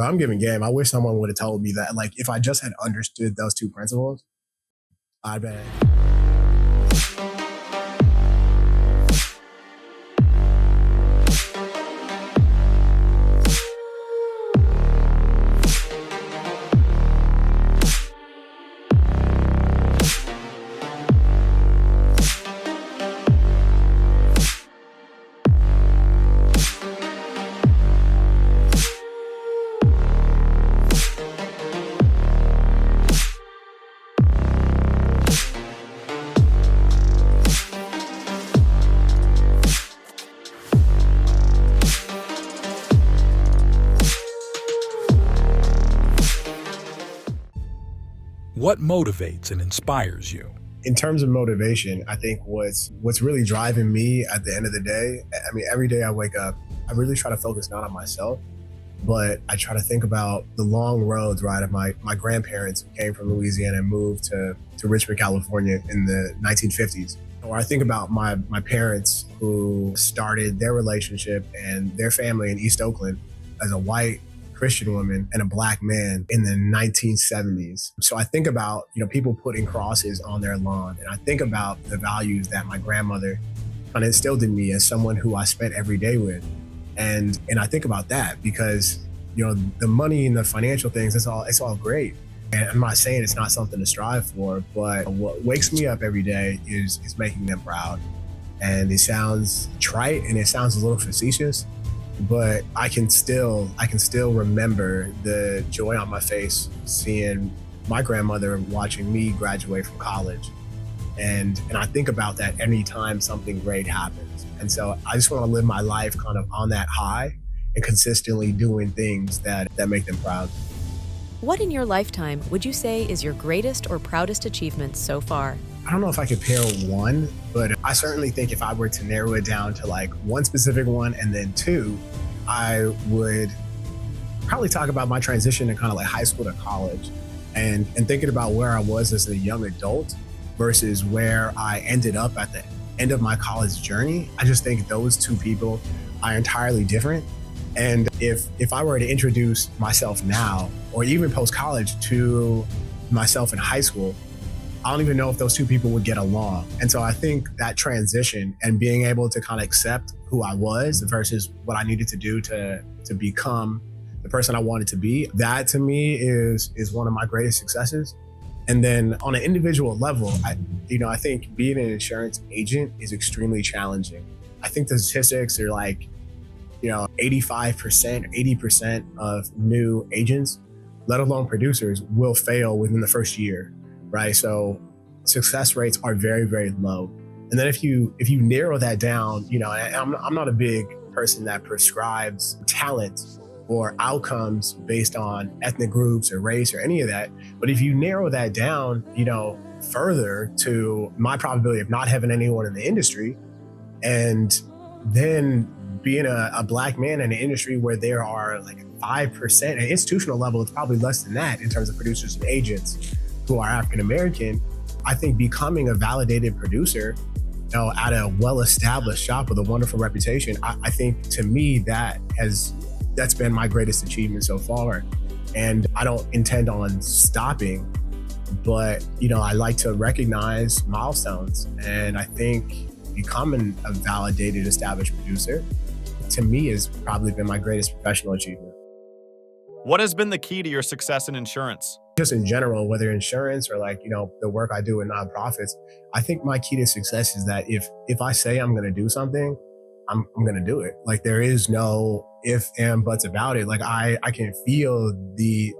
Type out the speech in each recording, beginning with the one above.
But I'm giving game. I wish someone would have told me that. Like, if I just had understood those two principles, I bet. What motivates and inspires you? In terms of motivation, I think what's really driving me at the end of the day, I mean, every day I wake up, I really try to focus not on myself, but I try to think about the long roads, right, of my grandparents who came from Louisiana and moved to Richmond, California in the 1950s. Or I think about my parents who started their relationship and their family in East Oakland as a white Christian woman and a black man in the 1970s. So I think about, people putting crosses on their lawn, and I think about the values that my grandmother kind of instilled in me as someone who I spent every day with. And I think about that because, the money and the financial things, it's all great. And I'm not saying it's not something to strive for, but what wakes me up every day is making them proud. And it sounds trite and it sounds a little facetious, but I can still remember the joy on my face seeing my grandmother watching me graduate from college. And I think about that anytime something great happens. And so I just want to live my life kind of on that high and consistently doing things that make them proud. What in your lifetime would you say is your greatest or proudest achievement so far? I don't know if I could pair one, but I certainly think if I were to narrow it down to like one specific one and then two, I would probably talk about my transition to kind of like high school to college and thinking about where I was as a young adult versus where I ended up at the end of my college journey. I just think those two people are entirely different. And if I were to introduce myself now or even post-college to myself in high school, I don't even know if those two people would get along. And so I think that transition and being able to kind of accept who I was versus what I needed to do to become the person I wanted to be, that to me is one of my greatest successes. And then on an individual level, I think being an insurance agent is extremely challenging. I think the statistics are like, 85%, 80% of new agents, let alone producers, will fail within the first year. Right. So success rates are very, very low. And then if you narrow that down, I'm not a big person that prescribes talent or outcomes based on ethnic groups or race or any of that. But if you narrow that down, further to my probability of not having anyone in the industry, and then being a black man in an industry where there are like 5%, at institutional level, it's probably less than that in terms of producers and agents who are African-American, I think becoming a validated producer at a well-established shop with a wonderful reputation, I think to me that's been my greatest achievement so far. And I don't intend on stopping, but I like to recognize milestones. And I think becoming a validated, established producer, to me, has probably been my greatest professional achievement. What has been the key to your success in insurance? Just in general, whether insurance or the work I do in nonprofits, I think my key to success is that if I say I'm going to do something, I'm going to do it. Like there is no if and buts about it. Like I can feel the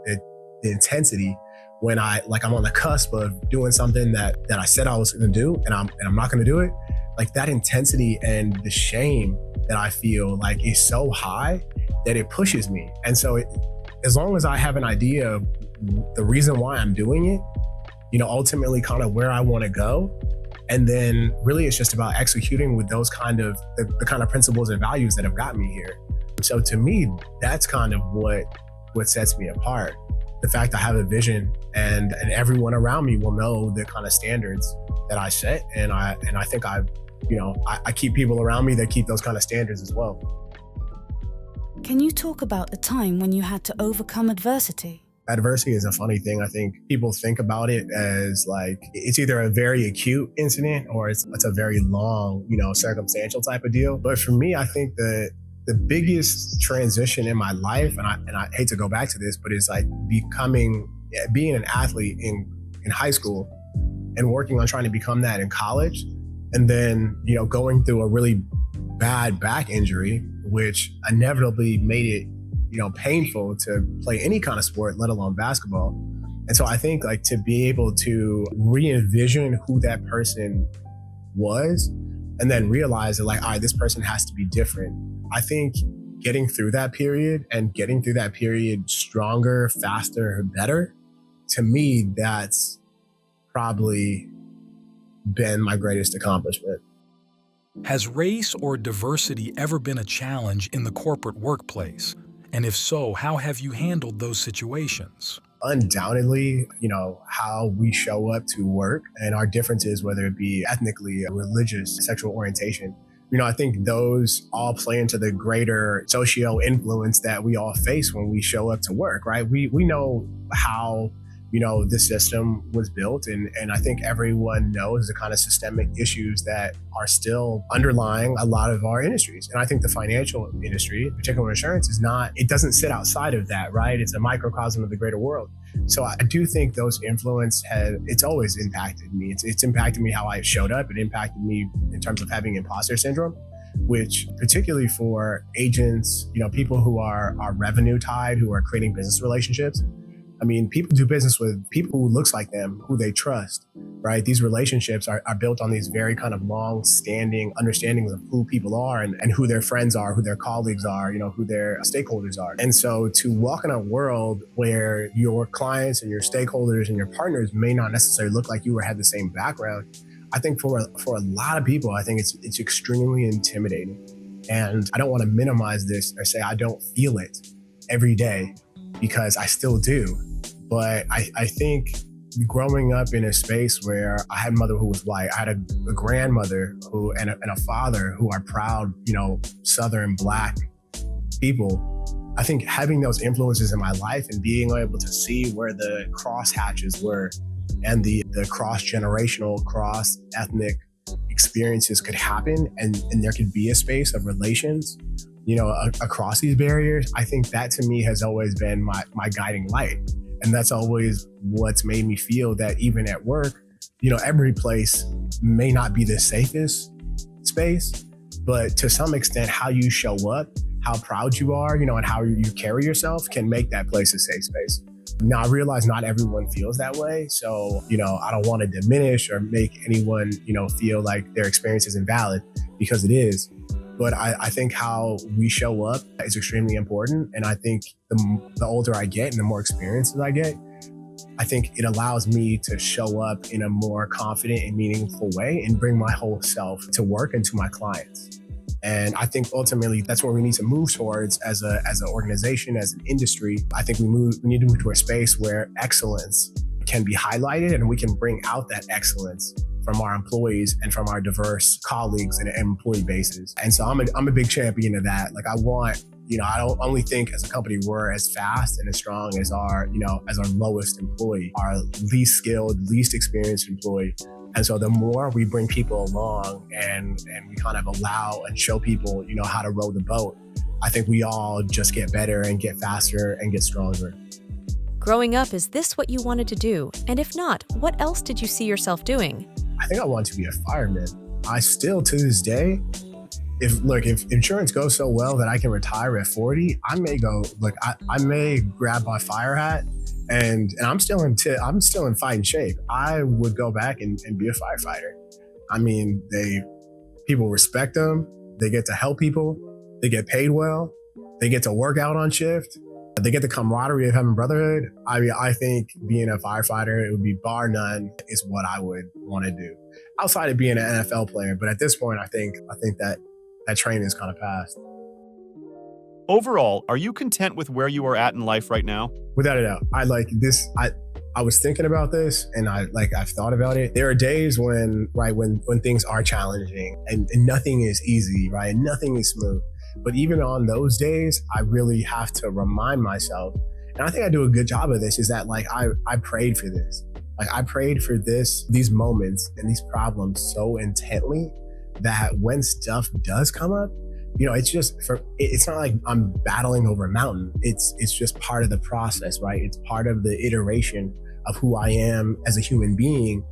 intensity when I'm on the cusp of doing something that I said I was going to do and I'm not going to do it. Like that intensity and the shame that I feel like is so high that it pushes me. And so as long as I have an idea of the reason why I'm doing it, ultimately kind of where I want to go. And then really it's just about executing with those kind of, the kind of principles and values that have got me here. So to me, that's kind of what sets me apart. The fact I have a vision and everyone around me will know the kind of standards that I set. And I think I keep people around me that keep those kind of standards as well. Can you talk about the time when you had to overcome adversity? Adversity is a funny thing. I think people think about it as like it's either a very acute incident or it's a very long, circumstantial type of deal. But for me, I think the biggest transition in my life, and I hate to go back to this, but it's like being an athlete in high school and working on trying to become that in college, and then going through a really bad back injury, which inevitably made it painful to play any kind of sport, let alone basketball. And so I think like to be able to re-envision who that person was and then realize that like, all right, this person has to be different. I think getting through that period stronger, faster, better, to me, that's probably been my greatest accomplishment. Has race or diversity ever been a challenge in the corporate workplace? And if so, how have you handled those situations? Undoubtedly, how we show up to work and our differences, whether it be ethnically, religious, sexual orientation, I think those all play into the greater socio-influence that we all face when we show up to work, right? We know how the system was built. And I think everyone knows the kind of systemic issues that are still underlying a lot of our industries. And I think the financial industry, particularly insurance, it doesn't sit outside of that, right? It's a microcosm of the greater world. So I do think those it's always impacted me. It's impacted me how I showed up. It impacted me in terms of having imposter syndrome, which particularly for agents, people who are revenue tied, who are creating business relationships. I mean, people do business with people who looks like them, who they trust, right? These relationships are built on these very kind of long-standing understandings of who people are and who their friends are, who their colleagues are, who their stakeholders are. And so to walk in a world where your clients and your stakeholders and your partners may not necessarily look like you or have the same background, I think for a lot of people, I think it's extremely intimidating. And I don't want to minimize this or say I don't feel it every day, because I still do. But I think growing up in a space where I had a mother who was white, I had a grandmother and a father who are proud, Southern Black people. I think having those influences in my life and being able to see where the crosshatches were and the cross-generational, cross-ethnic experiences could happen and there could be a space of relations, across these barriers, I think that to me has always been my guiding light. And that's always what's made me feel that even at work, every place may not be the safest space, but to some extent, how you show up, how proud you are, and how you carry yourself can make that place a safe space. Now, I realize not everyone feels that way. So, I don't want to diminish or make anyone, feel like their experience is invalid, because it is. But I think how we show up is extremely important. And I think the older I get and the more experiences I get, I think it allows me to show up in a more confident and meaningful way and bring my whole self to work and to my clients. And I think ultimately that's where we need to move towards as an organization, as an industry. I think we need to move to a space where excellence can be highlighted and we can bring out that excellence from our employees and from our diverse colleagues and employee bases. And so I'm a big champion of that. Like I want, I don't only think as a company we're as fast and as strong as our lowest employee, our least skilled, least experienced employee. And so the more we bring people along and we kind of allow and show people, how to row the boat, I think we all just get better and get faster and get stronger. Growing up, is this what you wanted to do? And if not, what else did you see yourself doing? I think I want to be a fireman. I still, to this day, if insurance goes so well that I can retire at 40, I may grab my fire hat and I'm still in fighting shape. I would go back and be a firefighter. I mean, people respect them. They get to help people. They get paid well. They get to work out on shift. They get the camaraderie of having brotherhood. I mean, I think being a firefighter, it would be bar none is what I would want to do outside of being an NFL player. But at this point, I think that train is kind of past. Overall, are you content with where you are at in life right now? Without a doubt. I was thinking about this and I've thought about it. There are days when things are challenging and nothing is easy, right? Nothing is smooth. But even on those days, I really have to remind myself, and I think I do a good job of this, is that like I prayed for this. Like I prayed for these moments and these problems so intently that when stuff does come up, it's not like I'm battling over a mountain. It's just part of the process, right? It's part of the iteration of who I am as a human being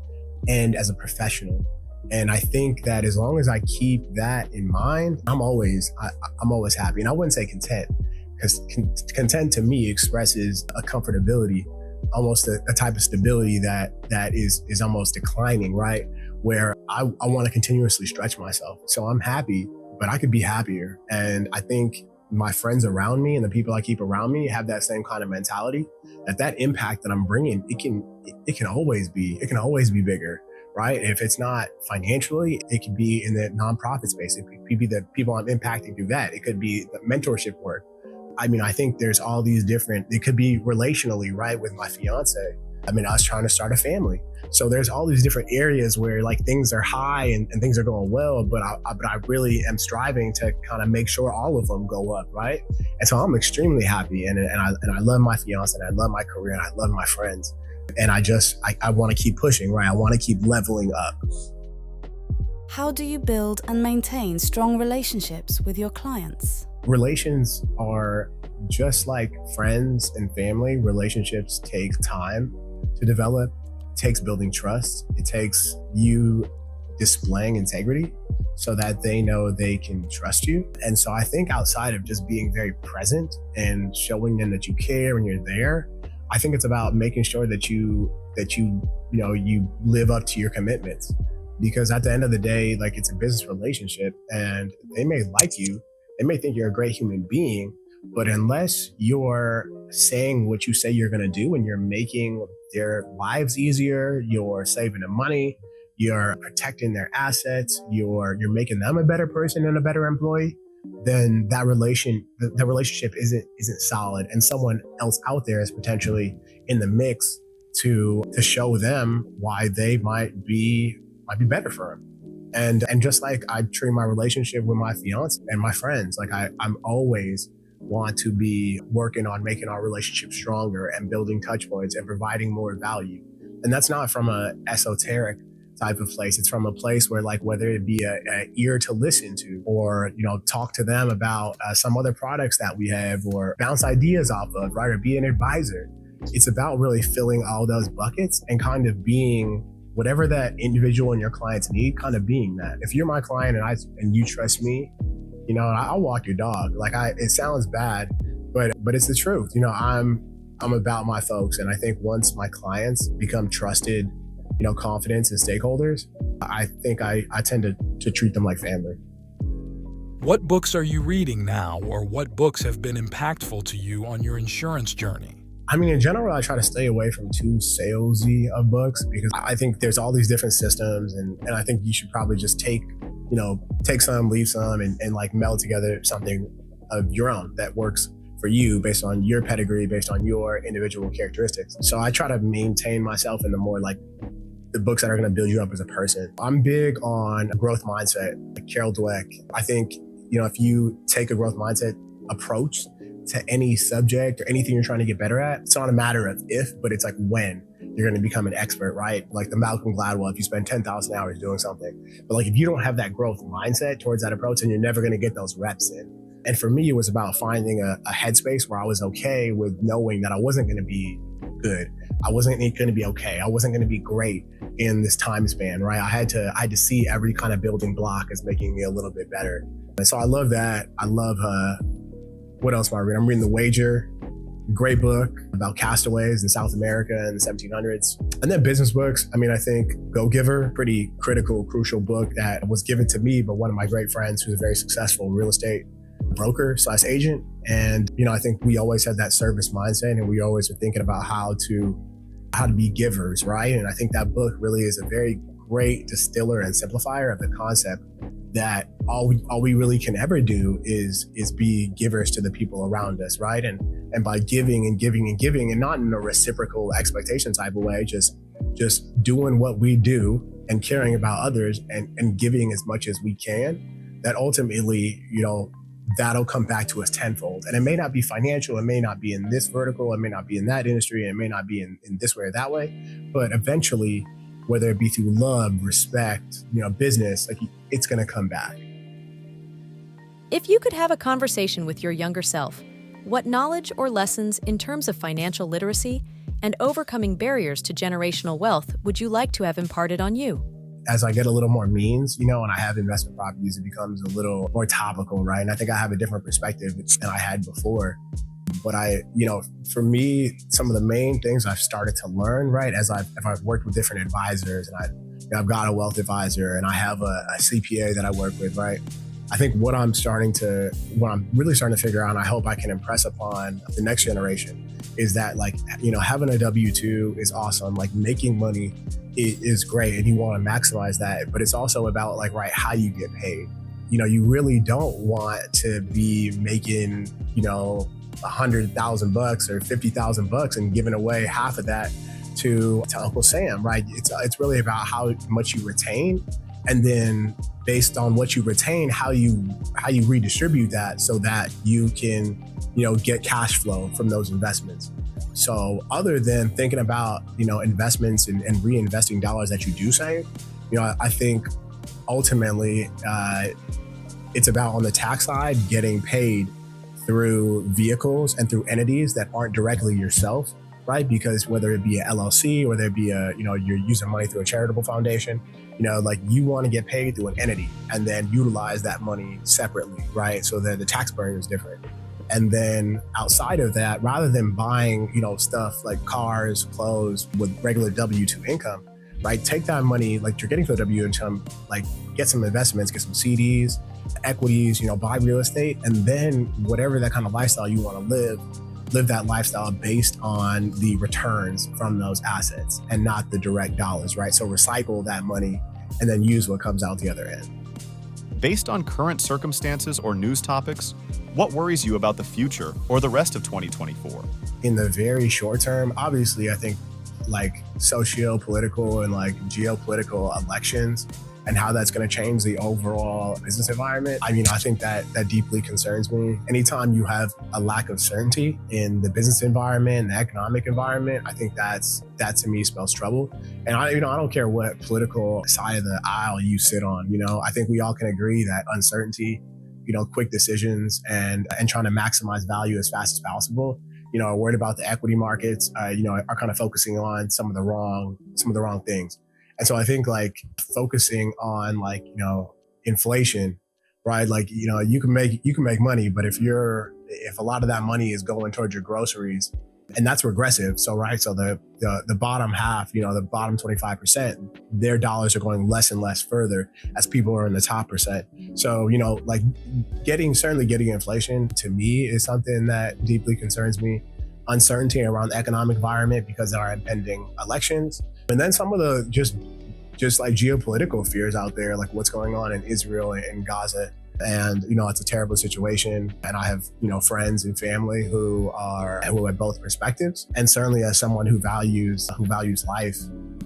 and as a professional. And I think that as long as I keep that in mind, I'm always happy. And I wouldn't say content, because content to me expresses a comfortability, almost a type of stability that is almost declining, right? Where I want to continuously stretch myself. So I'm happy, but I could be happier. And I think my friends around me and the people I keep around me have that same kind of mentality, that impact that I'm bringing, it can always be bigger, right? If it's not financially, it could be in the nonprofit space. It could be the people I'm impacting through that. It could be the mentorship work. I mean, I think there's all these different, it could be relationally, right? With my fiance. I mean, I was trying to start a family. So there's all these different areas where like things are high and things are going well, but I really am striving to kind of make sure all of them go up, right? And so I'm extremely happy, and I love my fiance, and I love my career, and I love my friends. And I want to keep pushing, right? I want to keep leveling up. How do you build and maintain strong relationships with your clients? Relations are just like friends and family. Relationships take time to develop. It takes building trust. It takes you displaying integrity so that they know they can trust you. And so I think outside of just being very present and showing them that you care and you're there, I think it's about making sure that you live up to your commitments. Because at the end of the day, like, it's a business relationship, and they may like you, they may think you're a great human being, but unless you're saying what you say you're going to do, and you're making their lives easier, you're saving them money, you're protecting their assets, you're making them a better person and a better employee, then the relationship isn't solid, and someone else out there is potentially in the mix to show them why they might be better for them. And just like I treat my relationship with my fiance and my friends, like I'm always want to be working on making our relationship stronger and building touch points and providing more value. And that's not from a esoteric type of place. It's from a place where, like, whether it be a ear to listen to, or, talk to them about some other products that we have, or bounce ideas off of, right? Or be an advisor. It's about really filling all those buckets and kind of being whatever that individual and your clients need, kind of being that. If you're my client and you trust me, I'll walk your dog. Like, it sounds bad, but it's the truth. I'm about my folks. And I think once my clients become trusted, confidence and stakeholders, I think I tend to treat them like family. What books are you reading now, or what books have been impactful to you on your insurance journey? I mean, in general, I try to stay away from too salesy of books, because I think there's all these different systems, and I think you should probably just take some, leave some, and like meld together something of your own that works for you based on your pedigree, based on your individual characteristics. So I try to maintain myself in the more like the books that are going to build you up as a person. I'm big on growth mindset, like Carol Dweck. I think, if you take a growth mindset approach to any subject or anything you're trying to get better at, it's not a matter of if, but it's like when you're going to become an expert, right? Like the Malcolm Gladwell, if you spend 10,000 hours doing something. But like, if you don't have that growth mindset towards that approach, then you're never going to get those reps in. And for me, it was about finding a headspace where I was okay with knowing that I wasn't going to be good. I wasn't going to be okay. I wasn't going to be great in this time span, right? I had to see every kind of building block as making me a little bit better. And so I love that. I love, what else am I reading? I'm reading The Wager, great book about castaways in South America in the 1700s. And then business books. I mean, I think Go Giver, pretty critical, crucial book that was given to me by one of my great friends who's a very successful real estate broker/agent. And, I think we always had that service mindset, and we always were thinking about how to be givers, right? And I think that book really is a very great distiller and simplifier of the concept that all we really can ever do is be givers to the people around us, right? And by giving and giving and giving, and not in a reciprocal expectation type of way, just doing what we do and caring about others and giving as much as we can, that ultimately, that'll come back to us tenfold. And it may not be financial, it may not be in this vertical, it may not be in that industry, it may not be in this way or that way, but eventually, whether it be through love, respect, business, like it's going to come back. If you could have a conversation with your younger self, what knowledge or lessons in terms of financial literacy and overcoming barriers to generational wealth would you like to have imparted on you? As I get a little more means, and I have investment properties, it becomes a little more topical, right? And I think I have a different perspective than I had before. But for me, some of the main things I've started to learn, right, if I've worked with different advisors, and I've got a wealth advisor, and I have a CPA that I work with, right? I think what I'm really starting to figure out, and I hope I can impress upon the next generation, is that having a W-2 is awesome. Like making money is great, and you want to maximize that. But it's also about how you get paid. You really don't want to be making $100,000 or $50,000 and giving away half of that to Uncle Sam, right? It's really about how much you retain, and then based on what you retain, how you redistribute that so that you can get cash flow from those investments. So other than thinking about investments and reinvesting dollars that you do save, I think ultimately it's about, on the tax side, getting paid through vehicles and through entities that aren't directly yourself, right? Because whether it be an LLC, whether it be you're using money through a charitable foundation, you want to get paid through an entity and then utilize that money separately, right? So that the tax burden is different. And then outside of that, rather than buying, stuff like cars, clothes with regular W-2 income, right? Take that money, you're getting for the W income, get some investments, get some CDs, equities, buy real estate, and then whatever that kind of lifestyle you want to live that lifestyle based on the returns from those assets and not the direct dollars, right? So recycle that money and then use what comes out the other end. Based on current circumstances or news topics, what worries you about the future or the rest of 2024? In the very short term, obviously, I think socio-political and geopolitical elections and how that's going to change the overall business environment. I think that deeply concerns me. Anytime you have a lack of certainty in the business environment, the economic environment, I think that to me spells trouble. And I don't care what political side of the aisle you sit on. I think we all can agree that uncertainty, quick decisions and trying to maximize value as fast as possible, are worried about the equity markets, are kind of focusing on some of the wrong things. And so I think focusing on inflation, right? You can make money, but if a lot of that money is going towards your groceries, and that's regressive. So, right. So the bottom half, the bottom 25%, their dollars are going less and less further as people are in the top percent. So, getting inflation to me is something that deeply concerns me. Uncertainty around the economic environment because there are impending elections. And then some of the just geopolitical fears out there, like what's going on in Israel and Gaza. And, it's a terrible situation. And I have, friends and family who have both perspectives. And certainly as someone who values life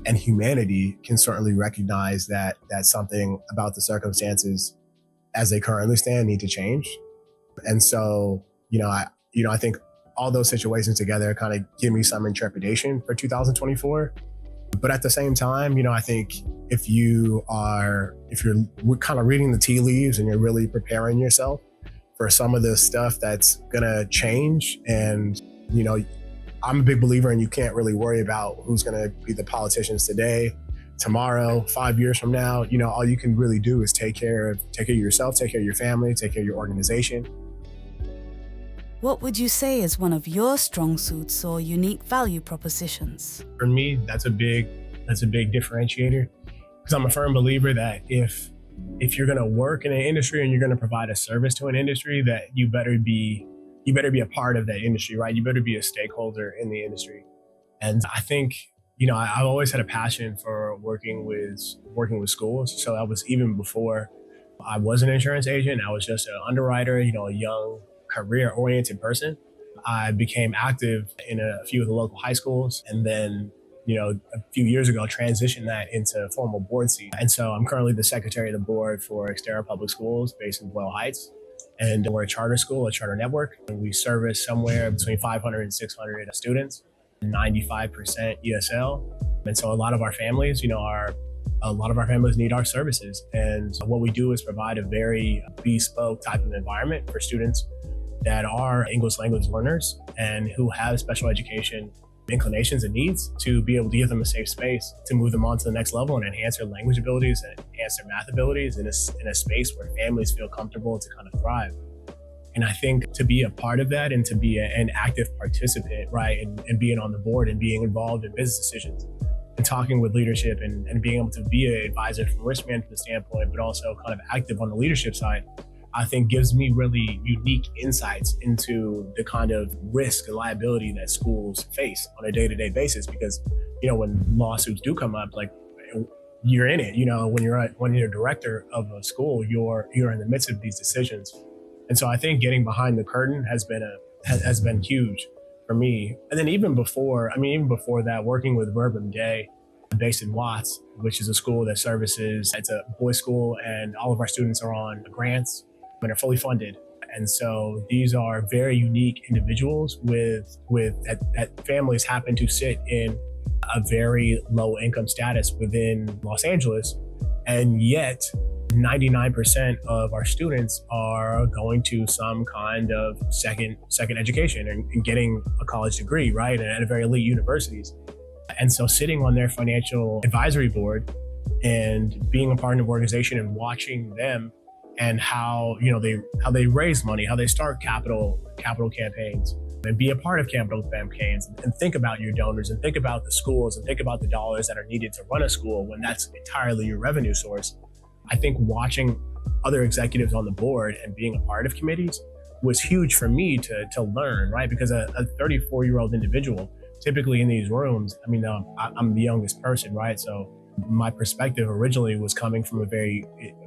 and humanity can certainly recognize that something about the circumstances as they currently stand need to change. And so, I think all those situations together kind of give me some trepidation for 2024. But at the same time, I think if you're kind of reading the tea leaves and you're really preparing yourself for some of this stuff that's gonna change, and I'm a big believer in you can't really worry about who's gonna be the politicians today, tomorrow, 5 years from now. All you can really do is take care of yourself, take care of your family, take care of your organization. What would you say is one of your strong suits or unique value propositions? For me, that's a big differentiator, because I'm a firm believer that if you're going to work in an industry and you're going to provide a service to an industry, that you better be a part of that industry, right? You better be a stakeholder in the industry. And I think, I've always had a passion for working with schools. So I was, even before I was an insurance agent, I was just an underwriter, a young career-oriented person. I became active in a few of the local high schools, and then, a few years ago, transitioned that into formal board seat. And so I'm currently the secretary of the board for Xterra Public Schools based in Boyle Heights. And we're a charter school, a charter network. And we service somewhere between 500 and 600 students, 95% ESL. And so a lot of our families, need our services. And what we do is provide a very bespoke type of environment for students that are English language learners and who have special education inclinations and needs, to be able to give them a safe space to move them on to the next level and enhance their language abilities and enhance their math abilities in a space where families feel comfortable to kind of thrive. And I think to be a part of that and to be an active participant, right, and being on the board and being involved in business decisions and talking with leadership and being able to be an advisor from a risk management standpoint, but also kind of active on the leadership side, I think gives me really unique insights into the kind of risk and liability that schools face on a day-to-day basis. Because, when lawsuits do come up, like, you're in it. When you're a director of a school, you're in the midst of these decisions. And so I think getting behind the curtain has been huge for me. And then even before that, working with Verbum Day, based in Watts, which is a school that it's a boys' school, and all of our students are on grants and are fully funded. And so these are very unique individuals that families happen to sit in a very low income status within Los Angeles. And yet 99% of our students are going to some kind of second education and getting a college degree, right? And at a very elite universities. And so sitting on their financial advisory board and being a part of the organization and watching them and how they raise money, how they start capital campaigns, and be a part of capital campaigns, and think about your donors and think about the schools and think about the dollars that are needed to run a school when that's entirely your revenue source. I think watching other executives on the board and being a part of committees was huge for me to learn, right? Because a 34-year-old individual, typically in these rooms, I'm the youngest person, right? So my perspective originally was coming from a very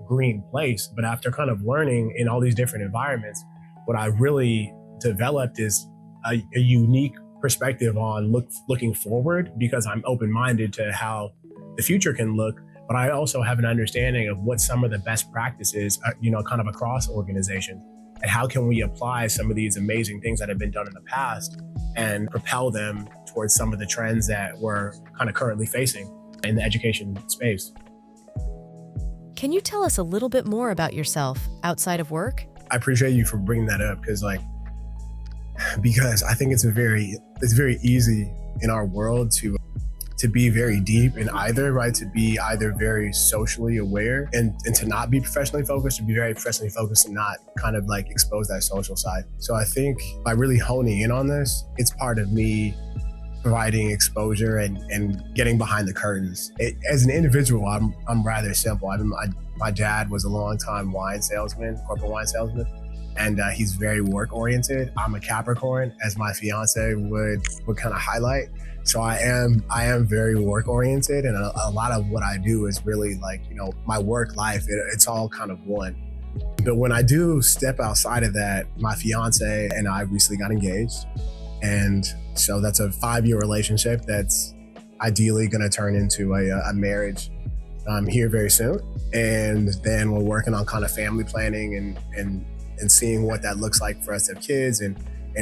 green place, but after kind of learning in all these different environments, what I really developed is a unique perspective on looking forward, because I'm open-minded to how the future can look, but I also have an understanding of what some of the best practices, kind of across organizations, and how can we apply some of these amazing things that have been done in the past and propel them towards some of the trends that we're kind of currently facing in the education space. Can you tell us a little bit more about yourself outside of work? I appreciate you for bringing that up, because I think it's very easy in our world to be very deep in either, right? To be either very socially aware and to not be professionally focused, to be very professionally focused and not kind of like expose that social side. So I think by really honing in on this, it's part of me providing exposure and getting behind the curtains. As an individual, I'm rather simple. My dad was a longtime corporate wine salesman, and he's very work oriented. I'm a Capricorn, as my fiance would kind of highlight. So I am very work oriented, and a lot of what I do is really my work life. It's all kind of one. But when I do step outside of that, my fiance and I recently got engaged. And so that's a 5-year relationship that's ideally going to turn into a marriage here very soon. And then we're working on kind of family planning and seeing what that looks like for us to have kids and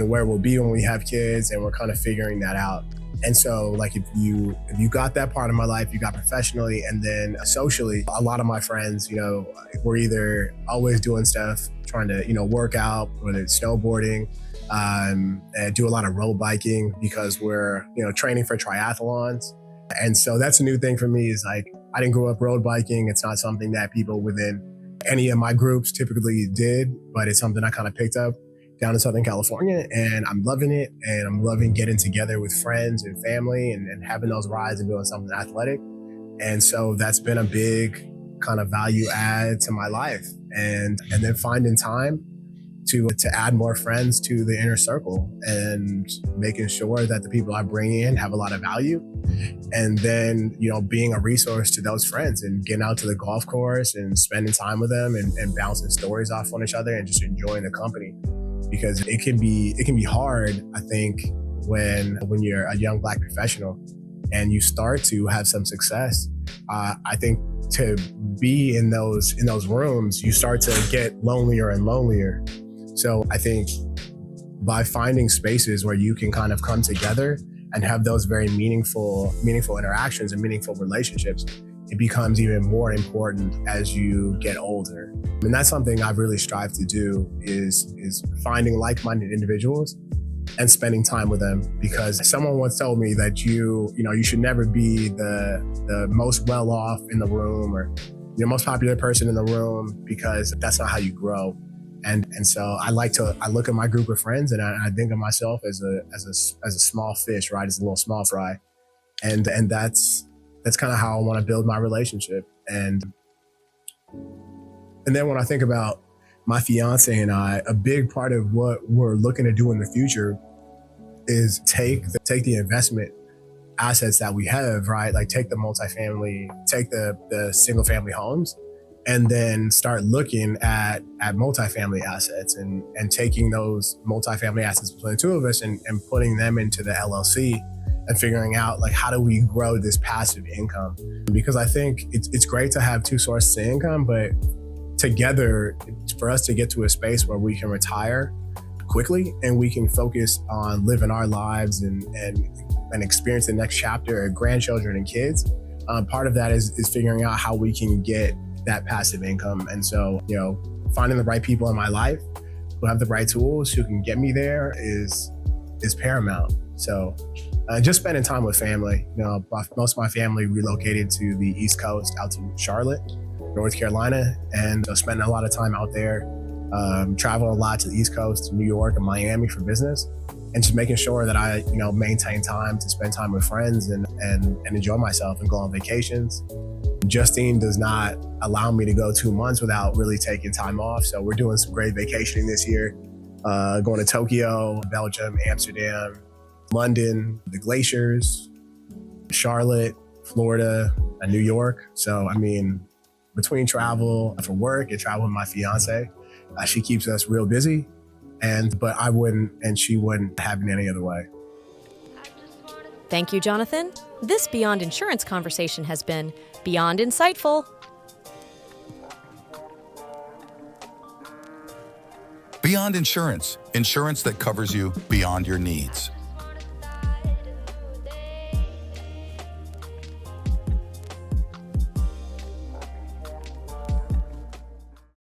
where we'll be when we have kids. And we're kind of figuring that out. And so if you got that part of my life, you got professionally, and then socially, a lot of my friends, we're either always doing stuff, trying to, work out, whether it's snowboarding, do a lot of road biking because we're, training for triathlons. And so that's a new thing for me is I didn't grow up road biking. It's not something that people within any of my groups typically did, but it's something I kind of picked up down in Southern California, and I'm loving it. And I'm loving getting together with friends and family and having those rides and doing something athletic. And so that's been a big kind of value add to my life. And then finding time to add more friends to the inner circle and making sure that the people I bring in have a lot of value. And then, being a resource to those friends and getting out to the golf course and spending time with them and bouncing stories off on each other and just enjoying the company. Because it can be hard, I think, when you're a young Black professional and you start to have some success. I think to be in those rooms, you start to get lonelier and lonelier. So I think by finding spaces where you can kind of come together and have those very meaningful interactions and meaningful relationships, it becomes even more important as you get older. And that's something I've really strived to do is finding like-minded individuals and spending time with them, because someone once told me that you should never be the most well-off in the room or the most popular person in the room, because that's not how you grow. And so I look at my group of friends and I think of myself as a small fish, right? As a little small fry. And that's kind of how I want to build my relationship. And then when I think about my fiance and I, a big part of what we're looking to do in the future is take the investment assets that we have, right? Like take the multifamily, take the single family homes, and then start looking at multifamily assets and taking those multifamily assets between the two of us and putting them into the LLC and figuring out like, how do we grow this passive income? Because I think it's great to have two sources of income, but together, for us to get to a space where we can retire quickly and we can focus on living our lives and experience the next chapter of grandchildren and kids. Part of that is figuring out how we can get that passive income. And so, finding the right people in my life who have the right tools, who can get me there is paramount. So just spending time with family. Most of my family relocated to the East Coast, out to Charlotte, North Carolina, and spending a lot of time out there, traveling a lot to the East Coast, to New York and Miami for business, and just making sure that I, maintain time to spend time with friends and enjoy myself and go on vacations. Justine does not allow me to go 2 months without really taking time off. So we're doing some great vacationing this year, going to Tokyo, Belgium, Amsterdam, London, the glaciers, Charlotte, Florida, and New York. So, between travel for work and travel with my fiance, she keeps us real busy. But I wouldn't, and she wouldn't have it any other way. Thank you, Jonathan. This Beyond Insurance conversation has been beyond insightful. Beyond Insurance, insurance that covers you beyond your needs.